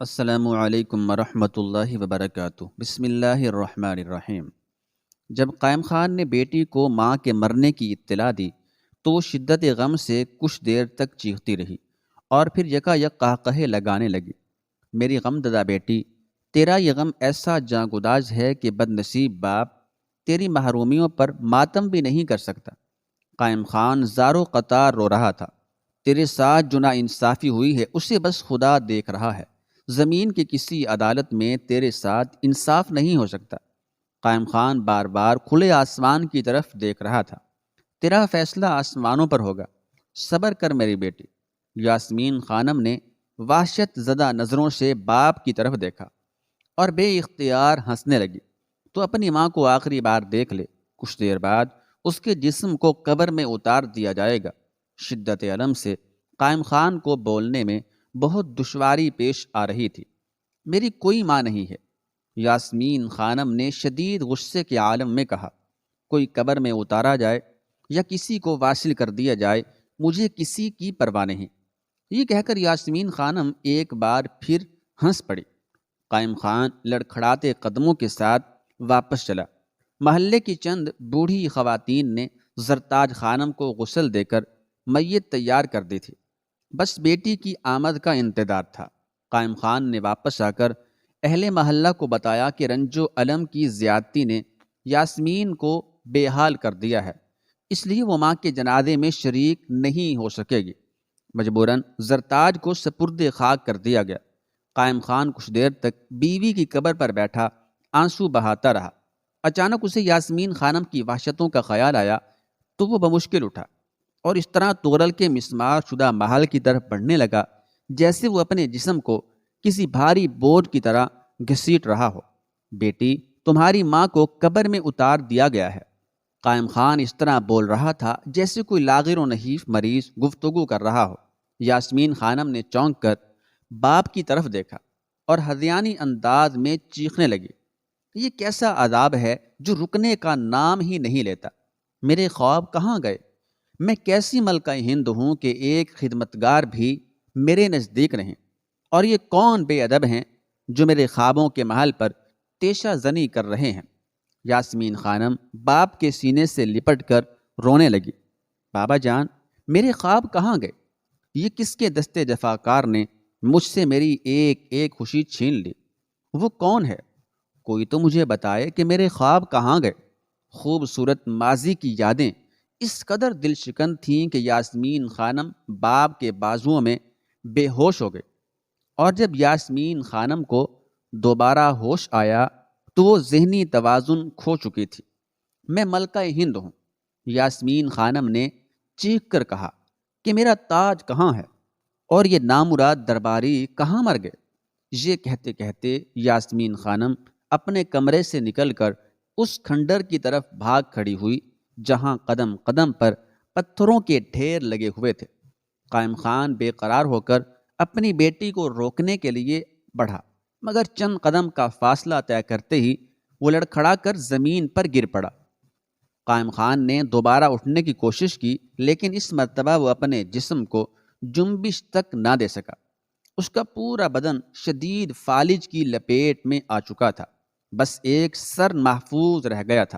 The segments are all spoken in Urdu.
السلام علیکم ورحمۃ اللہ وبرکاتہ۔ بسم اللہ الرحمن الرحیم۔ جب قائم خان نے بیٹی کو ماں کے مرنے کی اطلاع دی تو وہ شدت غم سے کچھ دیر تک چیختی رہی اور پھر یکا یک قہقہے لگانے لگی۔ میری غم زدہ بیٹی، تیرا یہ غم ایسا جاں گداز ہے کہ بد نصیب باپ تیری محرومیوں پر ماتم بھی نہیں کر سکتا۔ قائم خان زارو قطار رو رہا تھا۔ تیرے ساتھ جو ناانصافی ہوئی ہے اسے بس خدا دیکھ رہا ہے۔ زمین کی کسی عدالت میں تیرے ساتھ انصاف نہیں ہو سکتا۔ قائم خان بار بار کھلے آسمان کی طرف دیکھ رہا تھا۔ تیرا فیصلہ آسمانوں پر ہوگا، صبر کر میری بیٹی۔ یاسمین خانم نے وحشت زدہ نظروں سے باپ کی طرف دیکھا اور بے اختیار ہنسنے لگی۔ تو اپنی ماں کو آخری بار دیکھ لے، کچھ دیر بعد اس کے جسم کو قبر میں اتار دیا جائے گا۔ شدت الم سے قائم خان کو بولنے میں بہت دشواری پیش آ رہی تھی۔ میری کوئی ماں نہیں ہے، یاسمین خانم نے شدید غصے کے عالم میں کہا۔ کوئی قبر میں اتارا جائے یا کسی کو واصل کر دیا جائے، مجھے کسی کی پرواہ نہیں۔ یہ کہہ کر یاسمین خانم ایک بار پھر ہنس پڑی۔ قائم خان لڑکھڑاتے قدموں کے ساتھ واپس چلا۔ محلے کی چند بوڑھی خواتین نے زرتاج خانم کو غسل دے کر میت تیار کر دی تھی۔ بس بیٹی کی آمد کا انتظار تھا۔ قائم خان نے واپس آ کر اہل محلہ کو بتایا کہ رنج و الم کی زیادتی نے یاسمین کو بے حال کر دیا ہے، اس لیے وہ ماں کے جنازے میں شریک نہیں ہو سکے گی۔ مجبوراً زرتاج کو سپرد خاک کر دیا گیا۔ قائم خان کچھ دیر تک بیوی کی قبر پر بیٹھا آنسو بہاتا رہا۔ اچانک اسے یاسمین خانم کی وحشتوں کا خیال آیا تو وہ بمشکل اٹھا اور اس طرح تغرل کے مسمار شدہ محل کی طرف بڑھنے لگا جیسے وہ اپنے جسم کو کسی بھاری بوجھ کی طرح گھسیٹ رہا ہو۔ بیٹی، تمہاری ماں کو قبر میں اتار دیا گیا ہے۔ قائم خان اس طرح بول رہا تھا جیسے کوئی لاغر و نحیف مریض گفتگو کر رہا ہو۔ یاسمین خانم نے چونک کر باپ کی طرف دیکھا اور ہذیانی انداز میں چیخنے لگی۔ یہ کیسا عذاب ہے جو رکنے کا نام ہی نہیں لیتا؟ میرے خواب کہاں گئے؟ میں کیسی ملکہ ہند ہوں کہ ایک خدمتگار بھی میرے نزدیک نہیں؟ اور یہ کون بے ادب ہیں جو میرے خوابوں کے محل پر تیشہ زنی کر رہے ہیں؟ یاسمین خانم باپ کے سینے سے لپٹ کر رونے لگی۔ بابا جان، میرے خواب کہاں گئے؟ یہ کس کے دستے جفاکار نے مجھ سے میری ایک ایک خوشی چھین لی؟ وہ کون ہے؟ کوئی تو مجھے بتائے کہ میرے خواب کہاں گئے؟ خوبصورت ماضی کی یادیں اس قدر دل شکن تھیں کہ یاسمین خانم باپ کے بازوؤں میں بے ہوش ہو گئی، اور جب یاسمین خانم کو دوبارہ ہوش آیا تو وہ ذہنی توازن کھو چکی تھی۔ میں ملکہ ہند ہوں، یاسمین خانم نے چیخ کر کہا کہ میرا تاج کہاں ہے اور یہ نامراد درباری کہاں مر گئے؟ یہ کہتے کہتے یاسمین خانم اپنے کمرے سے نکل کر اس کھنڈر کی طرف بھاگ کھڑی ہوئی جہاں قدم قدم پر پتھروں کے ڈھیر لگے ہوئے تھے۔ قائم خان بے قرار ہو کر اپنی بیٹی کو روکنے کے لیے بڑھا، مگر چند قدم کا فاصلہ طے کرتے ہی وہ لڑکھڑا کر زمین پر گر پڑا۔ قائم خان نے دوبارہ اٹھنے کی کوشش کی، لیکن اس مرتبہ وہ اپنے جسم کو جنبش تک نہ دے سکا۔ اس کا پورا بدن شدید فالج کی لپیٹ میں آ چکا تھا، بس ایک سر محفوظ رہ گیا تھا۔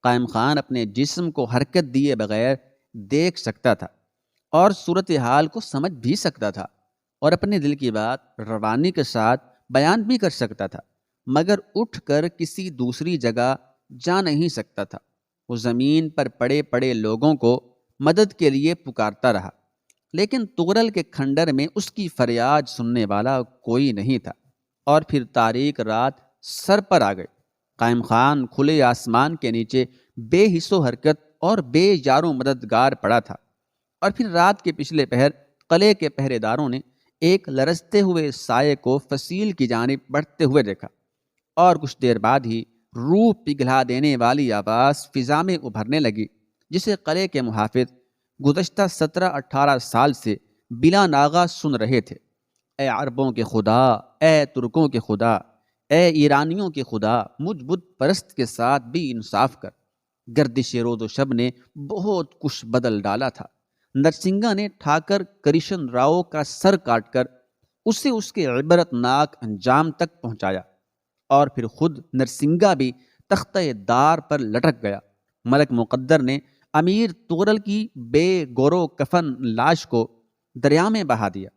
قائم خان اپنے جسم کو حرکت دیے بغیر دیکھ سکتا تھا اور صورتحال کو سمجھ بھی سکتا تھا اور اپنے دل کی بات روانی کے ساتھ بیان بھی کر سکتا تھا، مگر اٹھ کر کسی دوسری جگہ جا نہیں سکتا تھا۔ وہ زمین پر پڑے پڑے لوگوں کو مدد کے لیے پکارتا رہا، لیکن تغرل کے کھنڈر میں اس کی فریاد سننے والا کوئی نہیں تھا۔ اور پھر تاریک رات سر پر آ گئی۔ قائم خان کھلے آسمان کے نیچے بے حس و حرکت اور بے یار و مددگار پڑا تھا، اور پھر رات کے پچھلے پہر قلعے کے پہرے داروں نے ایک لرزتے ہوئے سائے کو فصیل کی جانب بڑھتے ہوئے دیکھا، اور کچھ دیر بعد ہی روح پگھلا دینے والی آواز فضا میں ابھرنے لگی جسے قلعے کے محافظ گزشتہ 17-18 سال سے بلا ناغہ سن رہے تھے۔ اے عربوں کے خدا، اے ترکوں کے خدا، اے ایرانیوں کے خدا، مجھ بت پرست کے ساتھ بھی انصاف کر۔ گردش روز و شب نے بہت کچھ بدل ڈالا تھا۔ نرسنگا نے ٹھاکر کرشن راؤ کا سر کاٹ کر اسے اس کے عبرت ناک انجام تک پہنچایا، اور پھر خود نرسنگا بھی تختہ دار پر لٹک گیا۔ ملک مقدر نے امیر تغرل کی بے گورو کفن لاش کو دریا میں بہا دیا۔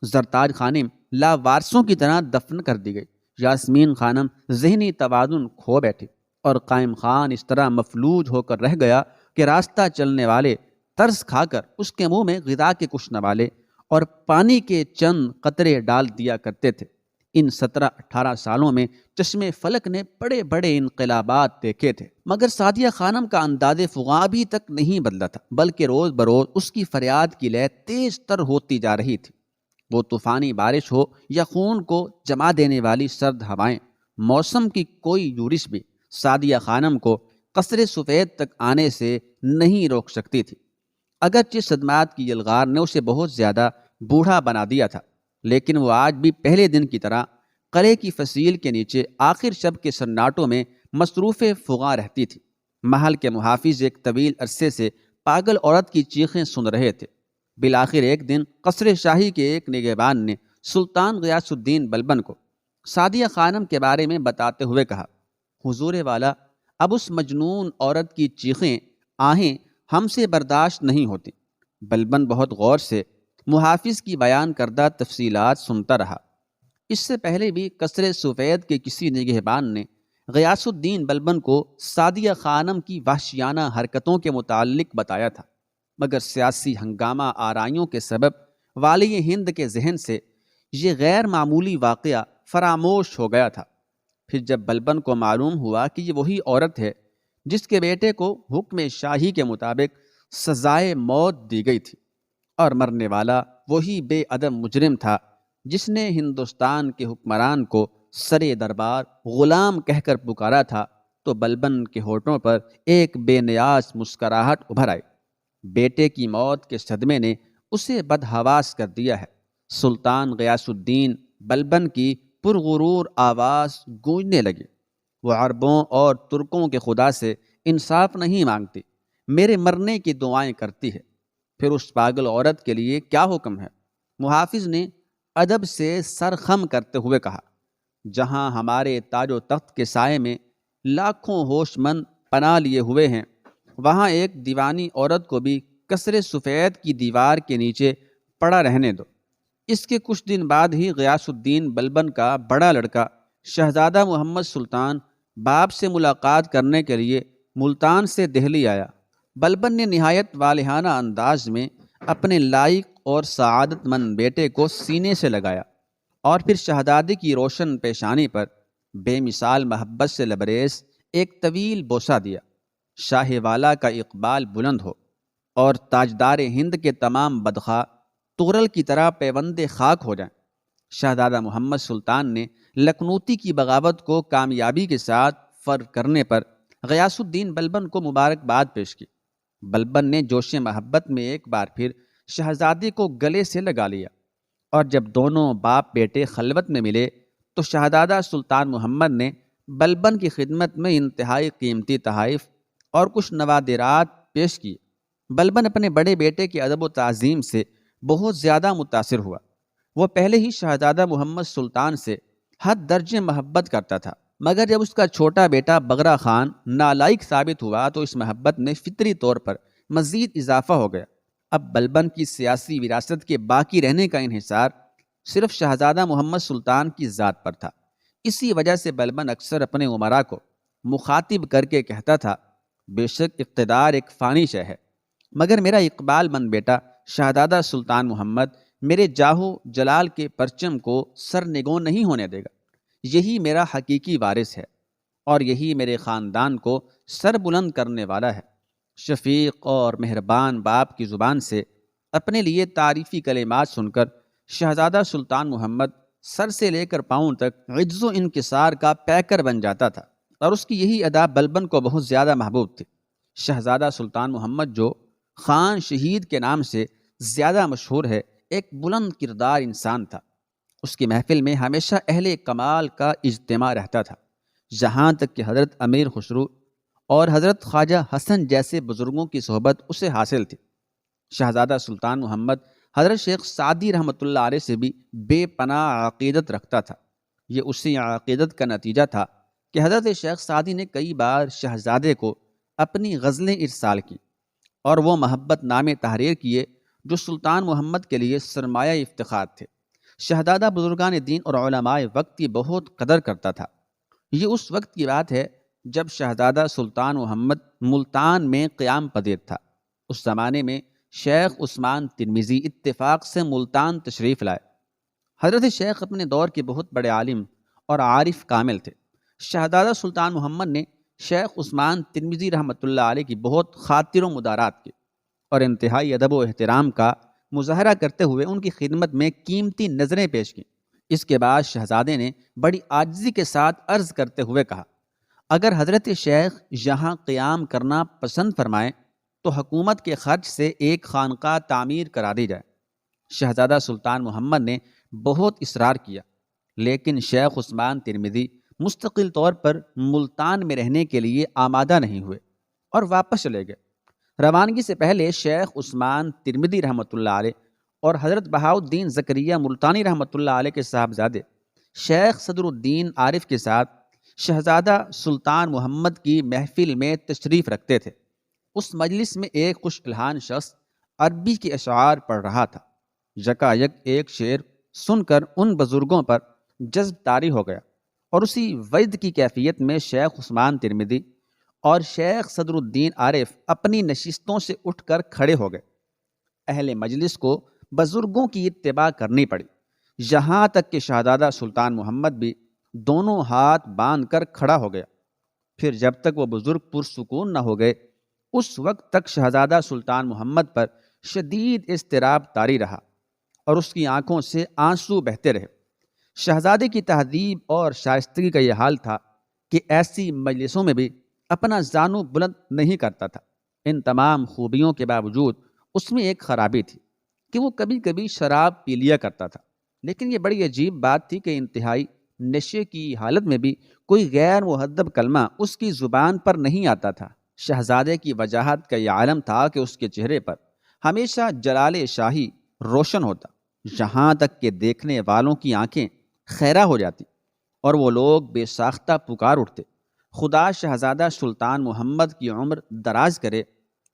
زرتاج خانم لاوارثوں کی طرح دفن کر دی گئی۔ یاسمین خانم ذہنی توازن کھو بیٹھی، اور قائم خان اس طرح مفلوج ہو کر رہ گیا کہ راستہ چلنے والے ترس کھا کر اس کے منہ میں غذا کے کچھ نوالے اور پانی کے چند قطرے ڈال دیا کرتے تھے۔ ان 17-18 سالوں میں چشم فلک نے بڑے بڑے انقلابات دیکھے تھے، مگر سعدیہ خانم کا انداز فغاں ابھی تک نہیں بدلا تھا، بلکہ روز بروز اس کی فریاد کی لے تیز تر ہوتی جا رہی تھی۔ وہ طوفانی بارش ہو یا خون کو جما دینے والی سرد ہوائیں، موسم کی کوئی یورش بھی سعدیہ خانم کو قصر سفید تک آنے سے نہیں روک سکتی تھی۔ اگرچہ صدمات کی یلغار نے اسے بہت زیادہ بوڑھا بنا دیا تھا، لیکن وہ آج بھی پہلے دن کی طرح قلعے کی فصیل کے نیچے آخر شب کے سناٹوں میں مصروف فغاں رہتی تھی۔ محل کے محافظ ایک طویل عرصے سے پاگل عورت کی چیخیں سن رہے تھے۔ بالآخر ایک دن قصر شاہی کے ایک نگہبان نے سلطان غیاث الدین بلبن کو سعدیہ خانم کے بارے میں بتاتے ہوئے کہا، حضور والا، اب اس مجنون عورت کی چیخیں آہیں ہم سے برداشت نہیں ہوتی۔ بلبن بہت غور سے محافظ کی بیان کردہ تفصیلات سنتا رہا۔ اس سے پہلے بھی قصر سفید کے کسی نگہبان نے غیاث الدین بلبن کو سعدیہ خانم کی وحشیانہ حرکتوں کے متعلق بتایا تھا، مگر سیاسی ہنگامہ آرائیوں کے سبب والی ہند کے ذہن سے یہ غیر معمولی واقعہ فراموش ہو گیا تھا۔ پھر جب بلبن کو معلوم ہوا کہ یہ وہی عورت ہے جس کے بیٹے کو حکم شاہی کے مطابق سزائے موت دی گئی تھی، اور مرنے والا وہی بے ادب مجرم تھا جس نے ہندوستان کے حکمران کو سرے دربار غلام کہہ کر پکارا تھا، تو بلبن کے ہونٹوں پر ایک بے نیاز مسکراہٹ ابھر آئی۔ بیٹے کی موت کے صدمے نے اسے بدحواس کر دیا ہے۔ سلطان غیاث الدین بلبن کی پرغرور آواز گونجنے لگی، وہ عربوں اور ترکوں کے خدا سے انصاف نہیں مانگتی، میرے مرنے کی دعائیں کرتی ہے۔ پھر اس پاگل عورت کے لیے کیا حکم ہے؟ محافظ نے ادب سے سر خم کرتے ہوئے کہا، جہاں ہمارے تاج و تخت کے سائے میں لاکھوں ہوش مند پناہ لیے ہوئے ہیں، وہاں ایک دیوانی عورت کو بھی قصر سفید کی دیوار کے نیچے پڑا رہنے دو۔ اس کے کچھ دن بعد ہی غیاث الدین بلبن کا بڑا لڑکا شہزادہ محمد سلطان باپ سے ملاقات کرنے کے لیے ملتان سے دہلی آیا۔ بلبن نے نہایت والہانہ انداز میں اپنے لائق اور سعادت مند بیٹے کو سینے سے لگایا، اور پھر شہزادی کی روشن پیشانی پر بے مثال محبت سے لبریز ایک طویل بوسہ دیا۔ شاہ والا کا اقبال بلند ہو، اور تاجدار ہند کے تمام بدخواہ تغرل کی طرح پیوند خاک ہو جائیں۔ شہزادہ محمد سلطان نے لکھنوتی کی بغاوت کو کامیابی کے ساتھ فرق کرنے پر غیاث الدین بلبن کو مبارکباد پیش کی۔ بلبن نے جوش محبت میں ایک بار پھر شہزادی کو گلے سے لگا لیا، اور جب دونوں باپ بیٹے خلوت میں ملے تو شہزادہ سلطان محمد نے بلبن کی خدمت میں انتہائی قیمتی تحائف اور کچھ نوادرات پیش کیے۔ بلبن اپنے بڑے بیٹے کی ادب و تعظیم سے بہت زیادہ متاثر ہوا۔ وہ پہلے ہی شہزادہ محمد سلطان سے حد درجے محبت کرتا تھا، مگر جب اس کا چھوٹا بیٹا بغرا خان نالائق ثابت ہوا تو اس محبت میں فطری طور پر مزید اضافہ ہو گیا۔ اب بلبن کی سیاسی وراثت کے باقی رہنے کا انحصار صرف شہزادہ محمد سلطان کی ذات پر تھا۔ اسی وجہ سے بلبن اکثر اپنے امراء کو مخاطب کر کے کہتا تھا، بے شک اقتدار ایک فانی شے ہے، مگر میرا اقبال مند بیٹا شہزادہ سلطان محمد میرے جاہو جلال کے پرچم کو سرنگوں نہیں ہونے دے گا۔ یہی میرا حقیقی وارث ہے، اور یہی میرے خاندان کو سر بلند کرنے والا ہے۔ شفیق اور مہربان باپ کی زبان سے اپنے لیے تعریفی کلمات سن کر شہزادہ سلطان محمد سر سے لے کر پاؤں تک عجز و انکسار کا پیکر بن جاتا تھا، اور اس کی یہی ادا بلبن کو بہت زیادہ محبوب تھی۔ شہزادہ سلطان محمد جو خان شہید کے نام سے زیادہ مشہور ہے، ایک بلند کردار انسان تھا۔ اس کی محفل میں ہمیشہ اہل کمال کا اجتماع رہتا تھا، جہاں تک کہ حضرت امیر خسرو اور حضرت خواجہ حسن جیسے بزرگوں کی صحبت اسے حاصل تھی۔ شہزادہ سلطان محمد حضرت شیخ سعدی رحمۃ اللہ علیہ سے بھی بے پناہ عقیدت رکھتا تھا۔ یہ اسی عقیدت کا نتیجہ تھا کہ حضرت شیخ سعدی نے کئی بار شہزادے کو اپنی غزلیں ارسال کی اور وہ محبت نامے تحریر کیے جو سلطان محمد کے لیے سرمایہ افتخار تھے۔ شہزادہ بزرگان دین اور علماء وقت کی بہت قدر کرتا تھا۔ یہ اس وقت کی بات ہے جب شہزادہ سلطان محمد ملتان میں قیام پذیر تھا۔ اس زمانے میں شیخ عثمان ترمذی اتفاق سے ملتان تشریف لائے۔ حضرت شیخ اپنے دور کے بہت بڑے عالم اور عارف کامل تھے۔ شہزادہ سلطان محمد نے شیخ عثمان ترمذی رحمۃ اللہ علیہ کی بہت خاطر و مدارات کی اور انتہائی ادب و احترام کا مظاہرہ کرتے ہوئے ان کی خدمت میں قیمتی نظریں پیش کیں۔ اس کے بعد شہزادے نے بڑی عاجزی کے ساتھ عرض کرتے ہوئے کہا، اگر حضرت شیخ یہاں قیام کرنا پسند فرمائیں تو حکومت کے خرچ سے ایک خانقاہ تعمیر کرا دی جائے۔ شہزادہ سلطان محمد نے بہت اصرار کیا، لیکن شیخ عثمان ترمذی مستقل طور پر ملتان میں رہنے کے لیے آمادہ نہیں ہوئے اور واپس چلے گئے۔ روانگی سے پہلے شیخ عثمان ترمذی رحمۃ اللہ علیہ اور حضرت بہاؤالدین زکریا ملتانی رحمۃ اللہ علیہ کے صاحبزادے شیخ صدر الدین عارف کے ساتھ شہزادہ سلطان محمد کی محفل میں تشریف رکھتے تھے۔ اس مجلس میں ایک خوش الحان شخص عربی کے اشعار پڑھ رہا تھا۔ یکایک ایک شعر سن کر ان بزرگوں پر جذب طاری ہو گیا اور اسی وجد کی کیفیت میں شیخ عثمان ترمذی اور شیخ صدر الدین عارف اپنی نشستوں سے اٹھ کر کھڑے ہو گئے۔ اہل مجلس کو بزرگوں کی اتباع کرنی پڑی، یہاں تک کہ شہزادہ سلطان محمد بھی دونوں ہاتھ باندھ کر کھڑا ہو گیا۔ پھر جب تک وہ بزرگ پرسکون نہ ہو گئے اس وقت تک شہزادہ سلطان محمد پر شدید اضطراب طاری رہا اور اس کی آنکھوں سے آنسو بہتے رہے۔ شہزادے کی تہذیب اور شائستگی کا یہ حال تھا کہ ایسی مجلسوں میں بھی اپنا زانو بلند نہیں کرتا تھا۔ ان تمام خوبیوں کے باوجود اس میں ایک خرابی تھی کہ وہ کبھی کبھی شراب پی لیا کرتا تھا، لیکن یہ بڑی عجیب بات تھی کہ انتہائی نشے کی حالت میں بھی کوئی غیر مہذب کلمہ اس کی زبان پر نہیں آتا تھا۔ شہزادے کی وجاہت کا یہ عالم تھا کہ اس کے چہرے پر ہمیشہ جلال شاہی روشن ہوتا، یہاں تک کہ دیکھنے والوں کی آنکھیں خیرہ ہو جاتی اور وہ لوگ بے ساختہ پکار اٹھتے، خدا شہزادہ سلطان محمد کی عمر دراز کرے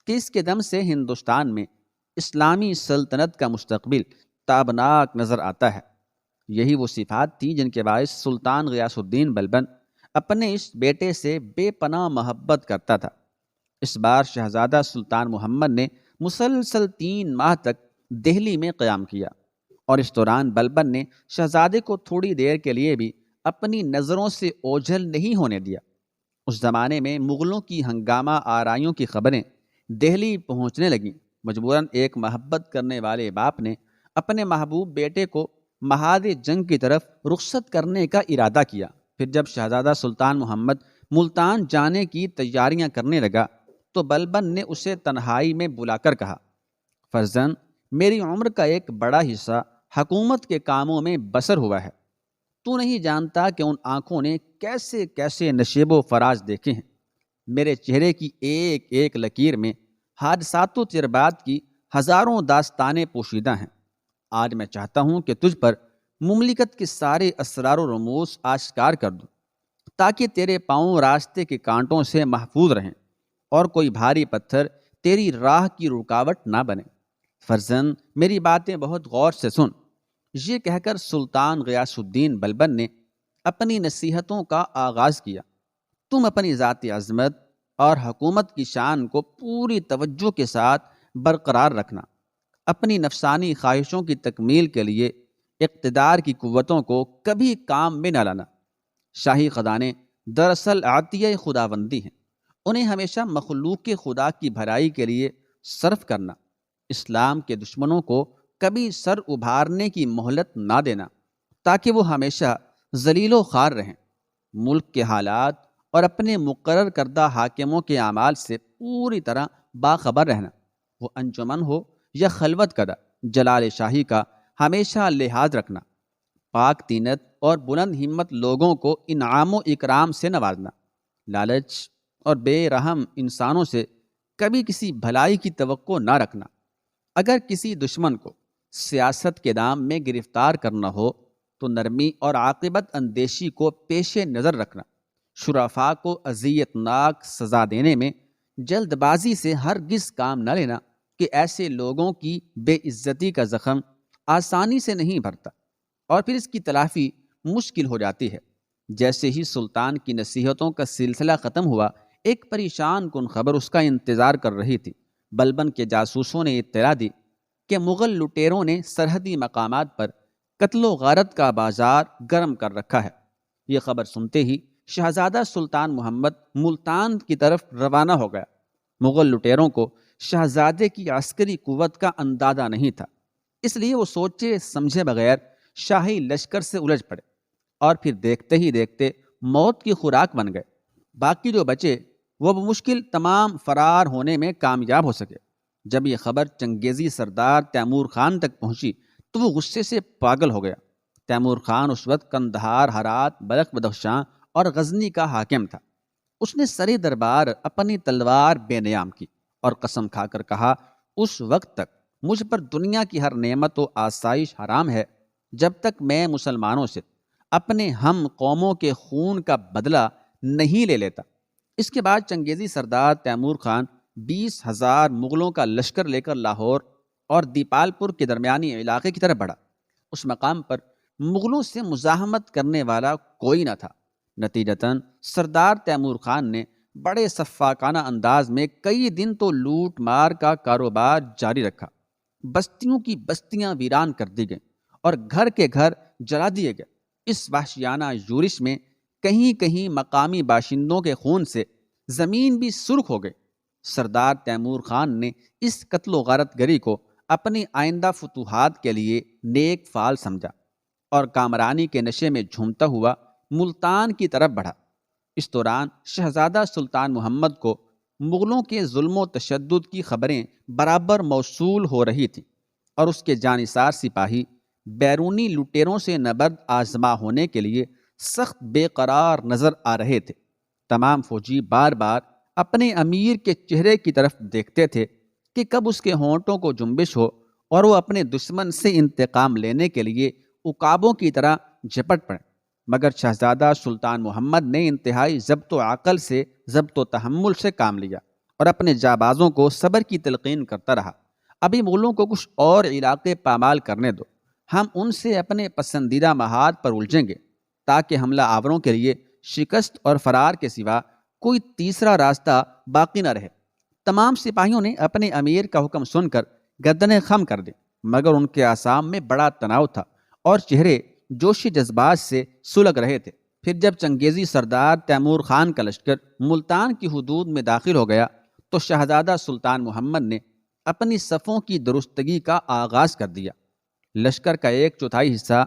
کہ اس کے دم سے ہندوستان میں اسلامی سلطنت کا مستقبل تابناک نظر آتا ہے۔ یہی وہ صفات تھیں جن کے باعث سلطان غیاث الدین بلبن اپنے اس بیٹے سے بے پناہ محبت کرتا تھا۔ اس بار شہزادہ سلطان محمد نے مسلسل 3 ماہ تک دہلی میں قیام کیا اور اس دوران بلبن نے شہزادے کو تھوڑی دیر کے لیے بھی اپنی نظروں سے اوجھل نہیں ہونے دیا۔ اس زمانے میں مغلوں کی ہنگامہ آرائیوں کی خبریں دہلی پہنچنے لگیں۔ مجبوراً ایک محبت کرنے والے باپ نے اپنے محبوب بیٹے کو محاذ جنگ کی طرف رخصت کرنے کا ارادہ کیا۔ پھر جب شہزادہ سلطان محمد ملتان جانے کی تیاریاں کرنے لگا تو بلبن نے اسے تنہائی میں بلا کر کہا، فرزند، میری عمر کا ایک بڑا حصہ حکومت کے کاموں میں بسر ہوا ہے۔ تو نہیں جانتا کہ ان آنکھوں نے کیسے کیسے نشیب و فراز دیکھے ہیں۔ میرے چہرے کی ایک ایک لکیر میں حادثات و تجربات کی ہزاروں داستانیں پوشیدہ ہیں۔ آج میں چاہتا ہوں کہ تجھ پر مملکت کے سارے اسرار و رموز آشکار کر دوں تاکہ تیرے پاؤں راستے کے کانٹوں سے محفوظ رہیں اور کوئی بھاری پتھر تیری راہ کی رکاوٹ نہ بنے۔ فرزند، میری باتیں بہت غور سے سن۔ یہ کہہ کر سلطان غیاث الدین بلبن نے اپنی نصیحتوں کا آغاز کیا۔ تم اپنی ذاتی عظمت اور حکومت کی شان کو پوری توجہ کے ساتھ برقرار رکھنا، اپنی نفسانی خواہشوں کی تکمیل کے لیے اقتدار کی قوتوں کو کبھی کام میں نہ لانا۔ شاہی خزانے دراصل عطیہ خداوندی ہیں، انہیں ہمیشہ مخلوق خدا کی بھلائی کے لیے صرف کرنا۔ اسلام کے دشمنوں کو کبھی سر ابھارنے کی مہلت نہ دینا تاکہ وہ ہمیشہ ذلیل و خوار رہیں۔ ملک کے حالات اور اپنے مقرر کردہ حاکموں کے اعمال سے پوری طرح باخبر رہنا، وہ انجمن ہو یا خلوت کدہ، جلال شاہی کا ہمیشہ لحاظ رکھنا، پاک طینت اور بلند ہمت لوگوں کو انعام و اکرام سے نوازنا، لالچ اور بے رحم انسانوں سے کبھی کسی بھلائی کی توقع نہ رکھنا۔ اگر کسی دشمن کو سیاست کے نام میں گرفتار کرنا ہو تو نرمی اور عاقبت اندیشی کو پیش نظر رکھنا، شرفاء کو اذیت ناک سزا دینے میں جلد بازی سے ہرگز کام نہ لینا کہ ایسے لوگوں کی بے عزتی کا زخم آسانی سے نہیں بھرتا اور پھر اس کی تلافی مشکل ہو جاتی ہے۔ جیسے ہی سلطان کی نصیحتوں کا سلسلہ ختم ہوا، ایک پریشان کن خبر اس کا انتظار کر رہی تھی۔ بلبن کے جاسوسوں نے اطلاع دی کہ مغل لٹیروں نے سرحدی مقامات پر قتل و غارت کا بازار گرم کر رکھا ہے۔ یہ خبر سنتے ہی شہزادہ سلطان محمد ملتان کی طرف روانہ ہو گیا۔ مغل لٹیروں کو شہزادے کی عسکری قوت کا اندازہ نہیں تھا، اس لیے وہ سوچے سمجھے بغیر شاہی لشکر سے الجھ پڑے اور پھر دیکھتے ہی دیکھتے موت کی خوراک بن گئے۔ باقی جو بچے وہ بمشکل تمام فرار ہونے میں کامیاب ہو سکے۔ جب یہ خبر چنگیزی سردار تیمور خان تک پہنچی تو وہ غصے سے پاگل ہو گیا۔ تیمور خان اس وقت قندھار، ہرات، بلخ، بدخشاں اور غزنی کا حاکم تھا۔ اس نے سرے دربار اپنی تلوار بے نیام کی اور قسم کھا کر کہا، اس وقت تک مجھ پر دنیا کی ہر نعمت و آسائش حرام ہے جب تک میں مسلمانوں سے اپنے ہم قوموں کے خون کا بدلہ نہیں لے لیتا۔ اس کے بعد چنگیزی سردار تیمور خان 20,000 مغلوں کا لشکر لے کر لاہور اور دیپال پور کے درمیانی علاقے کی طرف بڑھا۔ اس مقام پر مغلوں سے مزاحمت کرنے والا کوئی نہ تھا۔ نتیجتاً سردار تیمور خان نے بڑے سفاکانہ انداز میں کئی دن تو لوٹ مار کا کاروبار جاری رکھا۔ بستیوں کی بستیاں ویران کر دی گئیں اور گھر کے گھر جلا دیے گئے۔ اس وحشیانہ یورش میں کہیں کہیں مقامی باشندوں کے خون سے زمین بھی سرخ ہو گئی۔ سردار تیمور خان نے اس قتل و غارت گری کو اپنی آئندہ فتوحات کے لیے نیک فال سمجھا اور کامرانی کے نشے میں جھومتا ہوا ملتان کی طرف بڑھا۔ اس دوران شہزادہ سلطان محمد کو مغلوں کے ظلم و تشدد کی خبریں برابر موصول ہو رہی تھیں اور اس کے جانثار سپاہی بیرونی لٹیروں سے نبرد آزما ہونے کے لیے سخت بے قرار نظر آ رہے تھے۔ تمام فوجی بار بار اپنے امیر کے چہرے کی طرف دیکھتے تھے کہ کب اس کے ہونٹوں کو جنبش ہو اور وہ اپنے دشمن سے انتقام لینے کے لیے عقابوں کی طرح جھپٹ پڑے، مگر شہزادہ سلطان محمد نے انتہائی ضبط و عقل سے، ضبط و تحمل سے کام لیا اور اپنے جانبازوں کو صبر کی تلقین کرتا رہا۔ ابھی مغلوں کو کچھ اور علاقے پامال کرنے دو، ہم ان سے اپنے پسندیدہ محاذ پر الجھیں گے تاکہ حملہ آوروں کے لیے شکست اور فرار کے سوا کوئی تیسرا راستہ باقی نہ رہے۔ تمام سپاہیوں نے اپنے امیر کا حکم سن کر گردنیں خم کر دیں، مگر ان کے اعصاب میں بڑا تناؤ تھا اور چہرے جوشی جذبات سے سلگ رہے تھے۔ پھر جب چنگیزی سردار تیمور خان کا لشکر ملتان کی حدود میں داخل ہو گیا تو شہزادہ سلطان محمد نے اپنی صفوں کی درستگی کا آغاز کر دیا۔ لشکر کا 1/4 حصہ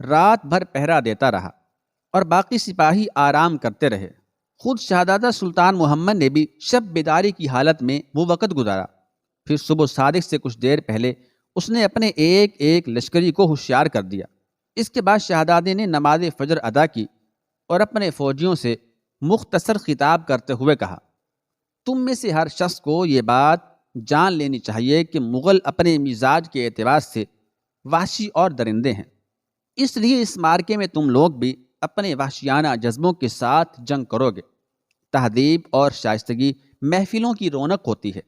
رات بھر پہرا دیتا رہا اور باقی سپاہی آرام کرتے رہے۔ خود شہزادہ سلطان محمد نے بھی شب بیداری کی حالت میں وہ وقت گزارا۔ پھر صبح صادق سے کچھ دیر پہلے اس نے اپنے ایک ایک لشکری کو ہوشیار کر دیا۔ اس کے بعد شہزادے نے نماز فجر ادا کی اور اپنے فوجیوں سے مختصر خطاب کرتے ہوئے کہا، تم میں سے ہر شخص کو یہ بات جان لینی چاہیے کہ مغل اپنے مزاج کے اعتبار سے وحشی اور درندے ہیں، اس لیے اس مارکے میں تم لوگ بھی اپنے وحشیانہ جذبوں کے ساتھ جنگ کرو گے۔ تہذیب اور شائستگی محفلوں کی رونق ہوتی ہے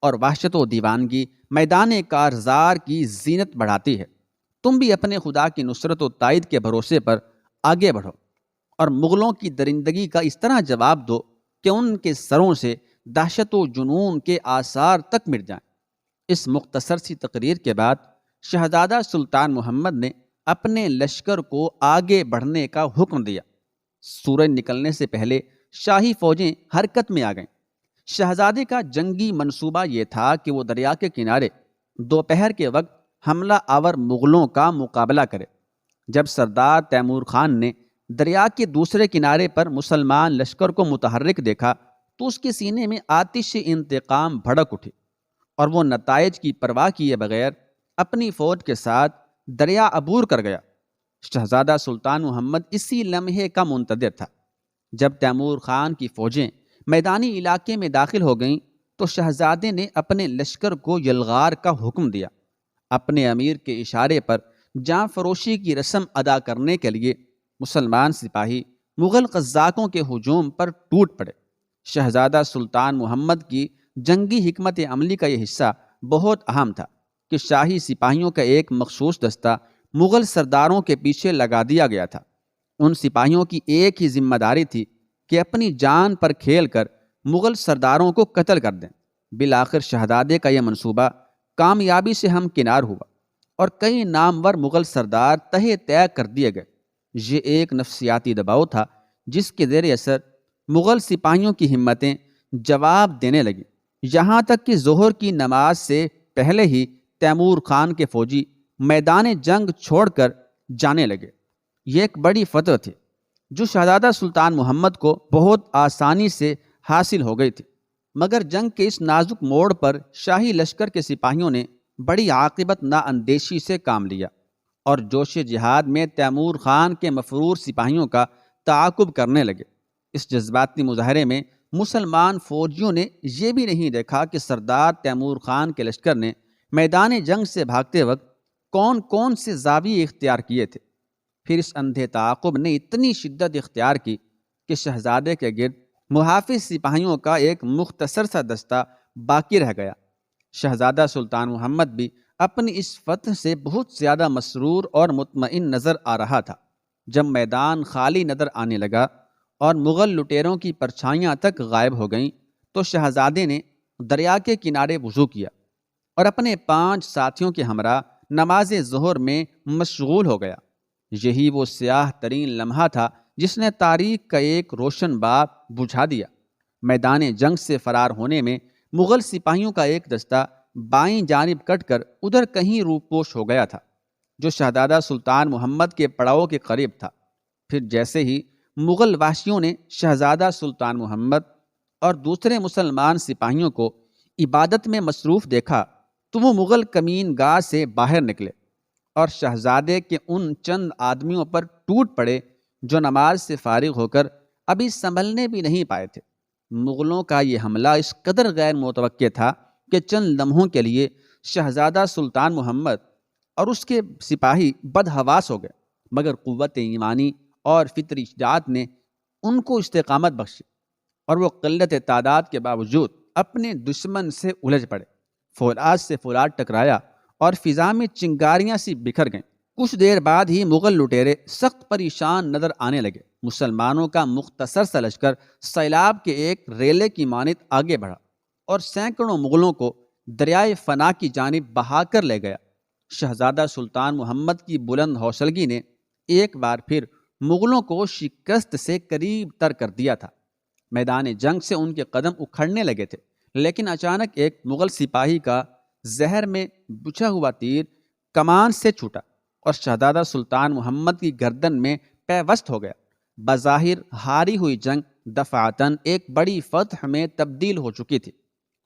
اور وحشت و دیوانگی میدان کارزار کی زینت بڑھاتی ہے۔ تم بھی اپنے خدا کی نصرت و تائید کے بھروسے پر آگے بڑھو اور مغلوں کی درندگی کا اس طرح جواب دو کہ ان کے سروں سے دہشت و جنون کے آثار تک مٹ جائیں۔ اس مختصر سی تقریر کے بعد شہزادہ سلطان محمد نے اپنے لشکر کو آگے بڑھنے کا حکم دیا۔ سورج نکلنے سے پہلے شاہی فوجیں حرکت میں آ گئیں۔ شہزادے کا جنگی منصوبہ یہ تھا کہ وہ دریا کے کنارے دوپہر کے وقت حملہ آور مغلوں کا مقابلہ کرے۔ جب سردار تیمور خان نے دریا کے دوسرے کنارے پر مسلمان لشکر کو متحرک دیکھا تو اس کے سینے میں آتش انتقام بھڑک اٹھی اور وہ نتائج کی پرواہ کیے بغیر اپنی فوج کے ساتھ دریا عبور کر گیا۔ شہزادہ سلطان محمد اسی لمحے کا منتظر تھا۔ جب تیمور خان کی فوجیں میدانی علاقے میں داخل ہو گئیں تو شہزادے نے اپنے لشکر کو یلغار کا حکم دیا۔ اپنے امیر کے اشارے پر جاں فروشی کی رسم ادا کرنے کے لیے مسلمان سپاہی مغل قزاقوں کے ہجوم پر ٹوٹ پڑے۔ شہزادہ سلطان محمد کی جنگی حکمت عملی کا یہ حصہ بہت اہم تھا کہ شاہی سپاہیوں کا ایک مخصوص دستہ مغل سرداروں کے پیچھے لگا دیا گیا تھا۔ ان سپاہیوں کی ایک ہی ذمہ داری تھی کہ اپنی جان پر کھیل کر مغل سرداروں کو قتل کر دیں۔ بالآخر شہزادے کا یہ منصوبہ کامیابی سے ہمکنار ہوا اور کئی نامور مغل سردار تہہ طے کر دیے گئے۔ یہ ایک نفسیاتی دباؤ تھا جس کے زیر اثر مغل سپاہیوں کی ہمتیں جواب دینے لگیں، یہاں تک کہ ظہر کی نماز سے پہلے ہی تیمور خان کے فوجی میدان جنگ چھوڑ کر جانے لگے۔ یہ ایک بڑی فتح تھی جو شہزادہ سلطان محمد کو بہت آسانی سے حاصل ہو گئی تھی، مگر جنگ کے اس نازک موڑ پر شاہی لشکر کے سپاہیوں نے بڑی عاقبت نا اندیشی سے کام لیا اور جوش جہاد میں تیمور خان کے مفرور سپاہیوں کا تعاقب کرنے لگے۔ اس جذباتی مظاہرے میں مسلمان فوجیوں نے یہ بھی نہیں دیکھا کہ سردار تیمور خان کے لشکر نے میدان جنگ سے بھاگتے وقت کون کون سے زاویے اختیار کیے تھے۔ پھر اس اندھے تعاقب نے اتنی شدت اختیار کی کہ شہزادے کے گرد محافظ سپاہیوں کا ایک مختصر سا دستہ باقی رہ گیا۔ شہزادہ سلطان محمد بھی اپنی اس فتح سے بہت زیادہ مسرور اور مطمئن نظر آ رہا تھا۔ جب میدان خالی نظر آنے لگا اور مغل لٹیروں کی پرچھائیاں تک غائب ہو گئیں تو شہزادے نے دریا کے کنارے وضو کیا اور اپنے 5 ساتھیوں کے ہمراہ نماز ظہر میں مشغول ہو گیا۔ یہی وہ سیاہ ترین لمحہ تھا جس نے تاریخ کا ایک روشن باب بجھا دیا۔ میدان جنگ سے فرار ہونے میں مغل سپاہیوں کا ایک دستہ بائیں جانب کٹ کر ادھر کہیں روپوش ہو گیا تھا جو شہزادہ سلطان محمد کے پڑاؤ کے قریب تھا۔ پھر جیسے ہی مغل وحشیوں نے شہزادہ سلطان محمد اور دوسرے مسلمان سپاہیوں کو عبادت میں مصروف دیکھا تو وہ مغل کمین گاہ سے باہر نکلے اور شہزادے کے ان چند آدمیوں پر ٹوٹ پڑے جو نماز سے فارغ ہو کر ابھی سنبھلنے بھی نہیں پائے تھے۔ مغلوں کا یہ حملہ اس قدر غیر متوقع تھا کہ چند لمحوں کے لیے شہزادہ سلطان محمد اور اس کے سپاہی بدحواس ہو گئے، مگر قوت ایمانی اور فطری شجاعت نے ان کو استقامت بخشی اور وہ قلت تعداد کے باوجود اپنے دشمن سے الجھ پڑے۔ فولاد سے فولاد ٹکرایا اور فضا میں چنگاریاں سی بکھر گئیں۔ کچھ دیر بعد ہی مغل لٹیرے سخت پریشان نظر آنے لگے۔ مسلمانوں کا مختصر سا لشکر سیلاب کے ایک ریلے کی مانند آگے بڑھا اور سینکڑوں مغلوں کو دریائے فنا کی جانب بہا کر لے گیا۔ شہزادہ سلطان محمد کی بلند حوصلگی نے ایک بار پھر مغلوں کو شکست سے قریب تر کر دیا تھا۔ میدان جنگ سے ان کے قدم اکھڑنے لگے تھے، لیکن اچانک ایک مغل سپاہی کا زہر میں بچھا ہوا تیر کمان سے چھوٹا اور شہزادہ سلطان محمد کی گردن میں پیوست ہو گیا۔ بظاہر ہاری ہوئی جنگ دفعتاً ایک بڑی فتح میں تبدیل ہو چکی تھی۔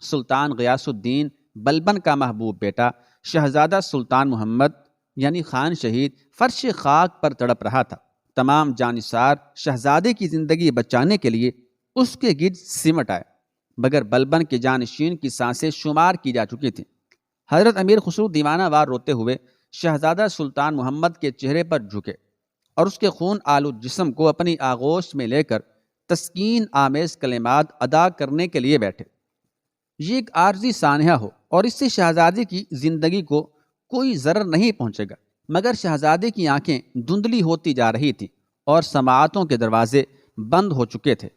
سلطان غیاث الدین بلبن کا محبوب بیٹا شہزادہ سلطان محمد یعنی خان شہید فرش خاک پر تڑپ رہا تھا۔ تمام جانثار شہزادے کی زندگی بچانے کے لیے اس کے گرد سمٹ آئے، مگر بلبن کے جانشین کی سانسیں شمار کی جا چکی تھیں۔ حضرت امیر خسرو دیوانہ وار روتے ہوئے شہزادہ سلطان محمد کے چہرے پر جھکے اور اس کے خون آلود جسم کو اپنی آغوش میں لے کر تسکین آمیز کلمات ادا کرنے کے لیے بیٹھے۔ یہ ایک عارضی سانحہ ہو اور اس سے شہزادے کی زندگی کو کوئی ضرر نہیں پہنچے گا، مگر شہزادے کی آنکھیں دھندلی ہوتی جا رہی تھیں اور سماعتوں کے دروازے بند ہو چکے تھے۔